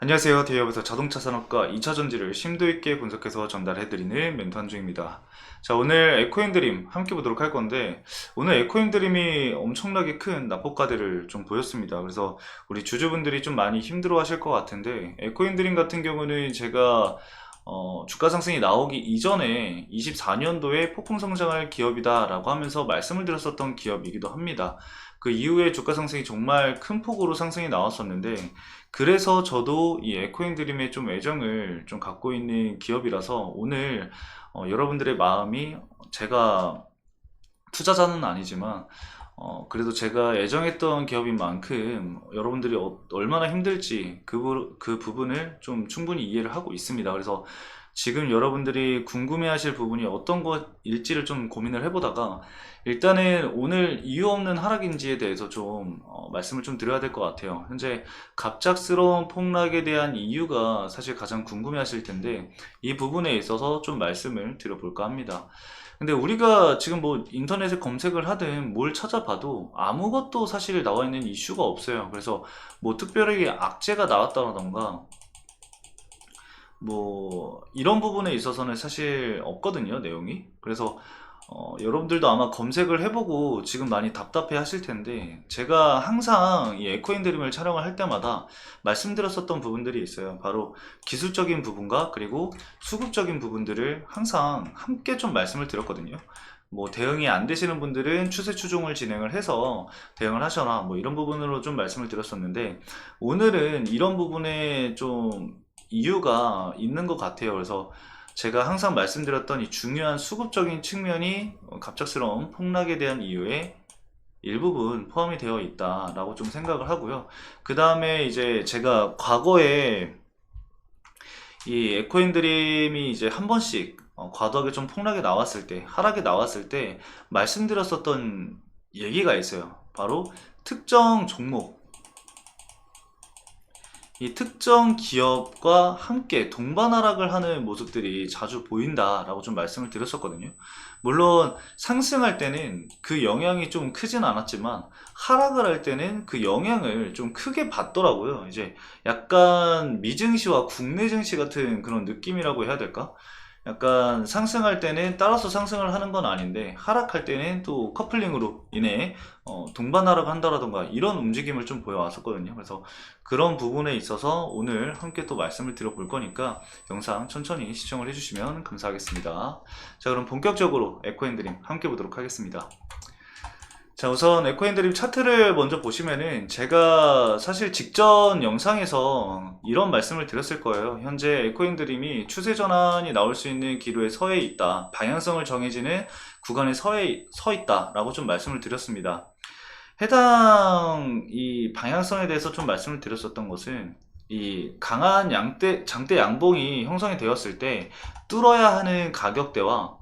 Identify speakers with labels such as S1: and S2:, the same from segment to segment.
S1: 안녕하세요. 대기업에서 자동차 산업과 2차 전지를 심도 있게 분석해서 전달해드리는 멘토 한중입니다. 자, 오늘 에코인드림 함께 보도록 할 건데, 오늘 에코인드림이 엄청나게 큰 납폭가대를 좀 보였습니다. 그래서 우리 주주분들이 좀 많이 힘들어 하실 것 같은데, 에코인드림 같은 경우는 제가 주가 상승이 나오기 이전에 24년도에 폭풍 성장할 기업이다라고 하면서 말씀을 드렸었던 기업이기도 합니다. 그 이후에 주가 상승이 정말 큰 폭으로 상승이 나왔었는데, 그래서 저도 이 에코인 드림에 좀 애정을 좀 갖고 있는 기업이라서 오늘 여러분들의 마음이, 제가 투자자는 아니지만 그래도 제가 애정했던 기업인 만큼 여러분들이 얼마나 힘들지 그 부분을 좀 충분히 이해를 하고 있습니다. 그래서 지금 여러분들이 궁금해하실 부분이 어떤 것일지를 좀 고민을 해보다가, 일단은 오늘 이유 없는 하락인지에 대해서 좀 말씀을 좀 드려야 될 것 같아요. 현재 갑작스러운 폭락에 대한 이유가 사실 가장 궁금해하실 텐데, 이 부분에 있어서 좀 말씀을 드려볼까 합니다. 근데 우리가 지금 뭐 인터넷에 검색을 하든 뭘 찾아봐도 아무것도 사실 나와 있는 이슈가 없어요. 그래서 뭐 특별하게 악재가 나왔다던가 뭐 이런 부분에 있어서는 사실 없거든요, 내용이. 그래서 여러분들도 아마 검색을 해보고 지금 많이 답답해 하실 텐데, 제가 항상 이 에코인 드림을 촬영을 할 때마다 말씀드렸었던 부분들이 있어요. 바로 기술적인 부분과 그리고 수급적인 부분들을 항상 함께 좀 말씀을 드렸거든요. 뭐 대응이 안 되시는 분들은 추세 추종을 진행을 해서 대응을 하셔라, 뭐 이런 부분으로 좀 말씀을 드렸었는데, 오늘은 이런 부분에 좀 이유가 있는 것 같아요. 그래서 제가 항상 말씀드렸던 이 중요한 수급적인 측면이 갑작스러운 폭락에 대한 이유에 일부분 포함이 되어 있다라고 좀 생각을 하고요. 그 다음에 이제 제가 과거에 이 에코인드림이 이제 한 번씩 과도하게 좀 폭락이 나왔을 때, 하락이 나왔을 때 말씀드렸었던 얘기가 있어요. 바로 특정 종목, 이 특정 기업과 함께 동반 하락을 하는 모습들이 자주 보인다라고 좀 말씀을 드렸었거든요. 물론 상승할 때는 그 영향이 좀 크진 않았지만, 하락을 할 때는 그 영향을 좀 크게 받더라고요. 이제 약간 미증시와 국내 증시 같은 그런 느낌이라고 해야 될까? 약간 상승할 때는 따라서 상승을 하는 건 아닌데, 하락할 때는 또 커플링으로 인해 동반 하락한다라던가 이런 움직임을 좀 보여왔었거든요. 그래서 그런 부분에 있어서 오늘 함께 또 말씀을 드려볼 거니까 영상 천천히 시청을 해주시면 감사하겠습니다. 자, 그럼 본격적으로 에코핸드림 함께 보도록 하겠습니다. 자, 우선 에코핸드림 차트를 먼저 보시면은, 제가 사실 직전 영상에서 이런 말씀을 드렸을 거예요. 현재 에코핸드림이 추세 전환이 나올 수 있는 기로에 서 있다, 방향성을 정해지는 구간에 서 있다 라고 좀 말씀을 드렸습니다. 해당 이 방향성에 대해서 좀 말씀을 드렸었던 것은, 이 강한 장대 양봉이 형성이 되었을 때 뚫어야 하는 가격대와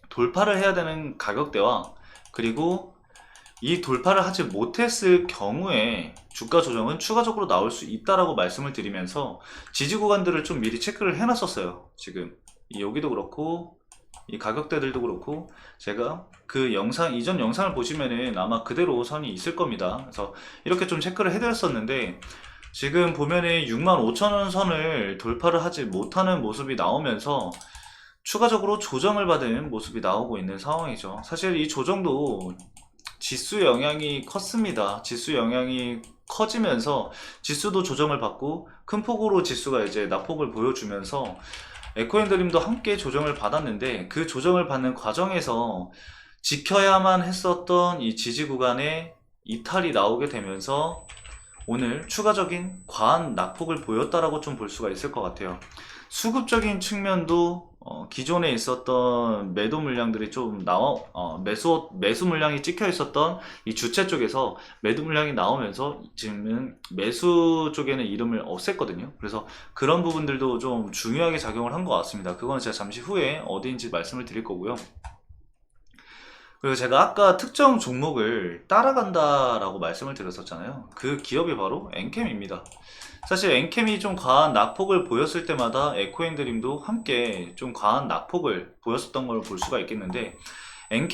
S1: 돌파를 해야 되는 가격대와, 그리고 이 돌파를 하지 못했을 경우에 주가 조정은 추가적으로 나올 수 있다라고 말씀을 드리면서 지지 구간들을 좀 미리 체크를 해놨었어요. 지금 여기도 그렇고 이 가격대들도 그렇고, 제가 그 영상, 이전 영상을 보시면은 아마 그대로 선이 있을 겁니다. 그래서 이렇게 좀 체크를 해드렸었는데, 지금 보면은 65,000원 선을 돌파를 하지 못하는 모습이 나오면서 추가적으로 조정을 받은 모습이 나오고 있는 상황이죠. 사실 이 조정도 지수 영향이 컸습니다. 지수 영향이 커지면서 지수도 조정을 받고 큰 폭으로 지수가 이제 낙폭을 보여주면서 에코핸드림도 함께 조정을 받았는데, 그 조정을 받는 과정에서 지켜야만 했었던 이 지지 구간에 이탈이 나오게 되면서 오늘 추가적인 과한 낙폭을 보였다라고 좀 볼 수가 있을 것 같아요. 수급적인 측면도 기존에 있었던 매도 물량들이 좀 매수 물량이 찍혀 있었던 이 주체 쪽에서 매도 물량이 나오면서 지금은 매수 쪽에는 이름을 없앴거든요. 그래서 그런 부분들도 좀 중요하게 작용을 한 것 같습니다. 그건 제가 잠시 후에 어디인지 말씀을 드릴 거고요. 그리고 제가 아까 특정 종목을 따라간다라고 말씀을 드렸었잖아요. 그 기업이 바로 엔캠입니다. 사실 엔캠이 좀 과한 낙폭을 보였을 때마다 에코핸드림도 함께 좀 과한 낙폭을 보였었던 걸 볼 수가 있겠는데,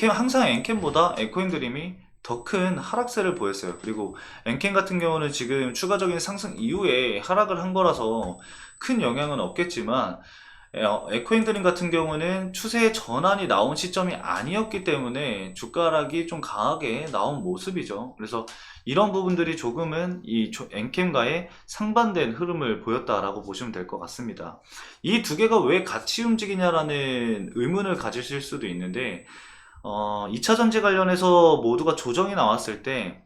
S1: 항상 엔캠보다 에코핸드림이 더 큰 하락세를 보였어요. 그리고 엔캔 같은 경우는 지금 추가적인 상승 이후에 하락을 한 거라서 큰 영향은 없겠지만 에코인드림 같은 경우는 추세 전환이 나온 시점이 아니었기 때문에 주가 하락이 좀 강하게 나온 모습이죠. 그래서 이런 부분들이 조금은 이 엔캠과의 상반된 흐름을 보였다라고 보시면 될 것 같습니다. 이 두 개가 왜 같이 움직이냐라는 의문을 가지실 수도 있는데 2차 전지 관련해서 모두가 조정이 나왔을 때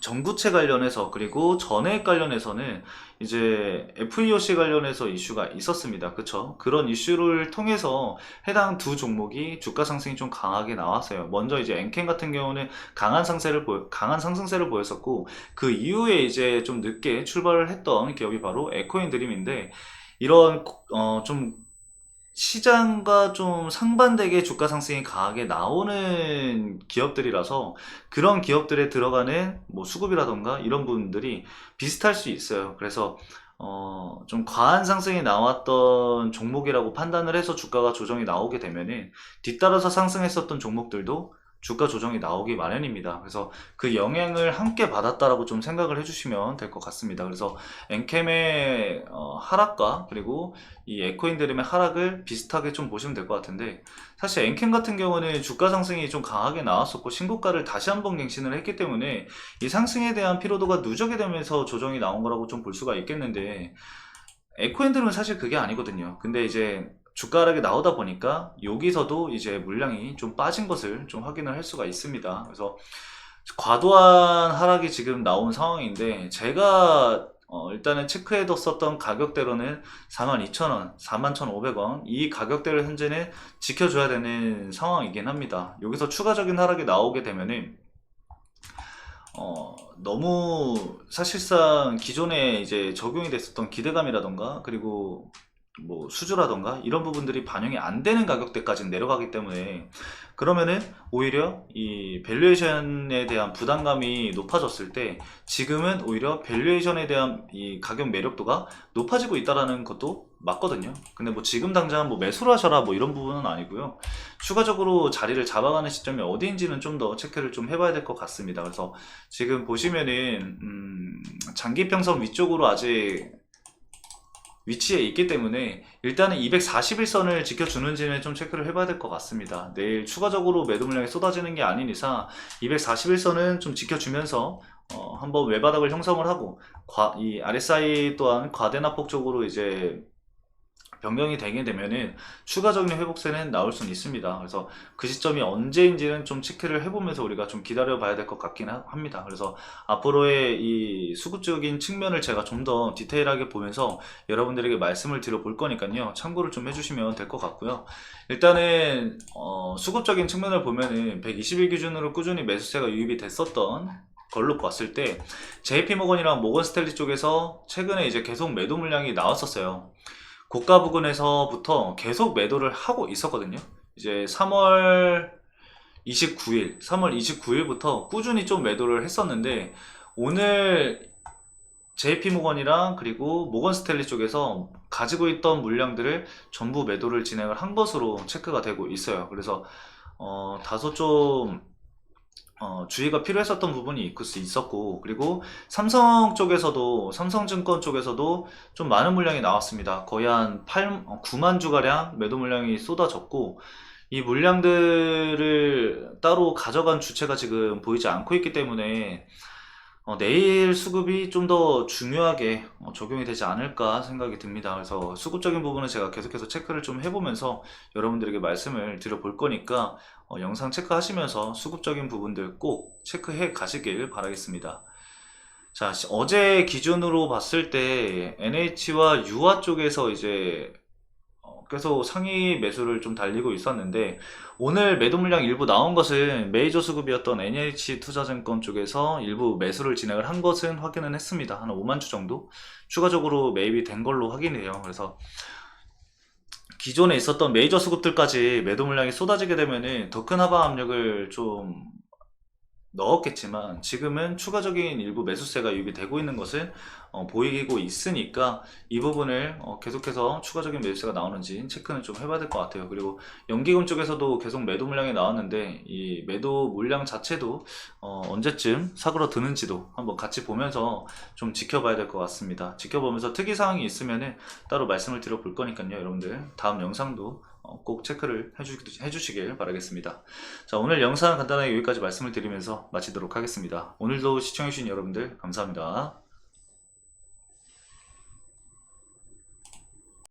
S1: 전구체 관련해서 그리고 전해액 관련해서는 이제 FEOC 관련해서 이슈가 있었습니다. 그쵸? 그런 이슈를 통해서 해당 두 종목이 주가 상승이 좀 강하게 나왔어요. 먼저 이제 엔캔 같은 경우는 강한 상승세를 보였었고 그 이후에 이제 좀 늦게 출발을 했던 기업이 바로 에코인드림인데 이런 좀 시장과 좀 상반되게 주가 상승이 강하게 나오는 기업들이라서 그런 기업들에 들어가는 뭐 수급이라던가 이런 부분들이 비슷할 수 있어요. 그래서 좀 과한 상승이 나왔던 종목이라고 판단을 해서 주가가 조정이 나오게 되면은 뒤따라서 상승했었던 종목들도 주가 조정이 나오기 마련입니다. 그래서 그 영향을 함께 받았다라고 좀 생각을 해주시면 될 것 같습니다. 그래서 엔캠의 하락과 그리고 이 에코인드림의 하락을 비슷하게 좀 보시면 될 것 같은데 사실 엔캠 같은 경우는 주가 상승이 좀 강하게 나왔었고 신고가를 다시 한번 갱신을 했기 때문에 이 상승에 대한 피로도가 누적이 되면서 조정이 나온 거라고 좀 볼 수가 있겠는데 에코인드림은 사실 그게 아니거든요. 근데 이제 주가 하락이 나오다 보니까 여기서도 이제 물량이 좀 빠진 것을 좀 확인을 할 수가 있습니다. 그래서 과도한 하락이 지금 나온 상황인데 제가 일단은 체크해뒀었던 가격대로는 42,000원, 41,500원 이 가격대를 현재는 지켜줘야 되는 상황이긴 합니다. 여기서 추가적인 하락이 나오게 되면은 너무 사실상 기존에 이제 적용이 됐었던 기대감이라던가 그리고 뭐 수주라던가 이런 부분들이 반영이 안 되는 가격대까지 내려가기 때문에 그러면은 오히려 이 밸류에이션에 대한 부담감이 높아졌을 때 지금은 오히려 밸류에이션에 대한 이 가격 매력도가 높아지고 있다라는 것도 맞거든요. 근데 뭐 지금 당장 뭐 매수를 하셔라 뭐 이런 부분은 아니고요. 추가적으로 자리를 잡아가는 시점이 어디인지는 좀 더 체크를 좀 해봐야 될 것 같습니다. 그래서 지금 보시면은 장기평선 위쪽으로 아직 위치에 있기 때문에 일단은 241선을 지켜주는지는 좀 체크를 해봐야 될 것 같습니다. 내일 추가적으로 매도 물량이 쏟아지는 게 아닌 이상 241선은 좀 지켜주면서 한번 외바닥을 형성을 하고 이 RSI 또한 과대납폭 쪽으로 이제 변경이 되게 되면은 추가적인 회복세는 나올 수는 있습니다. 그래서 그 시점이 언제인지는 좀 체크를 해보면서 우리가 좀 기다려 봐야 될 것 같긴 합니다. 그래서 앞으로의 이 수급적인 측면을 제가 좀 더 디테일하게 보면서 여러분들에게 말씀을 드려볼 거니까요. 참고를 좀 해주시면 될 것 같고요. 일단은 수급적인 측면을 보면은 120일 기준으로 꾸준히 매수세가 유입이 됐었던 걸로 봤을 때 JP모건이랑 모건스탠리 쪽에서 최근에 이제 계속 매도 물량이 나왔었어요. 고가 부근에서부터 계속 매도를 하고 있었거든요. 이제 3월 29일부터 꾸준히 좀 매도를 했었는데 오늘 JP모건이랑 그리고 모건스탠리 쪽에서 가지고 있던 물량들을 전부 매도를 진행을 한 것으로 체크가 되고 있어요. 그래서 다소 좀 주의가 필요했었던 부분이 있을 수 있었고 그리고 삼성증권 쪽에서도 좀 많은 물량이 나왔습니다. 거의 한 9만 주가량 매도 물량이 쏟아졌고 이 물량들을 따로 가져간 주체가 지금 보이지 않고 있기 때문에 내일 수급이 좀 더 중요하게 적용이 되지 않을까 생각이 듭니다. 그래서 수급적인 부분은 제가 계속해서 체크를 좀 해보면서 여러분들에게 말씀을 드려볼 거니까 영상 체크하시면서 수급적인 부분들 꼭 체크해 가시길 바라겠습니다. 자, 어제 기준으로 봤을 때 NH와 유화 쪽에서 이제 계속 상위 매수를 좀 달리고 있었는데 오늘 매도 물량 일부 나온 것은 메이저 수급이었던 NH투자증권 쪽에서 일부 매수를 진행을 한 것은 확인은 했습니다. 한 5만 주 정도 추가적으로 매입이 된 걸로 확인해요. 그래서 기존에 있었던 메이저 수급들까지 매도 물량이 쏟아지게 되면은 더 큰 하방 압력을 좀 받게 될 것 같습니다. 그래서 수급적인 부분은 제가 계속해서 체크를 좀 해보면서 여러분들에게 말씀을 드려볼 거니까요. 참고를 좀 해주시면 될 것 같고요. 일단은 수급적인 측면을 보면은 120일 기준으로 꾸준히 매수세가 유입이 됐었던 걸로 봤을 때 지금은 오히려 이 밸류에이션에 대한 부담감이 높아졌고 넣었겠지만 지금은 추가적인 일부 매수세가 유입이 되고 있는 것을 보이고 있으니까 이 부분을 계속해서 추가적인 매수세가 나오는지 체크는 좀 해봐야 될 것 같아요. 그리고 연기금 쪽에서도 계속 매도 물량이 나왔는데 이 매도 물량 자체도 언제쯤 사그러 드는지도 한번 같이 보면서 좀 지켜봐야 될 것 같습니다. 지켜보면서 특이사항이 있으면 따로 말씀을 드려볼 거니까요. 여러분들 다음 영상도 꼭 체크를 해주시길 바라겠습니다. 자, 오늘 영상 간단하게 여기까지 말씀을 드리면서 마치도록 하겠습니다. 오늘도 시청해주신 여러분들 감사합니다.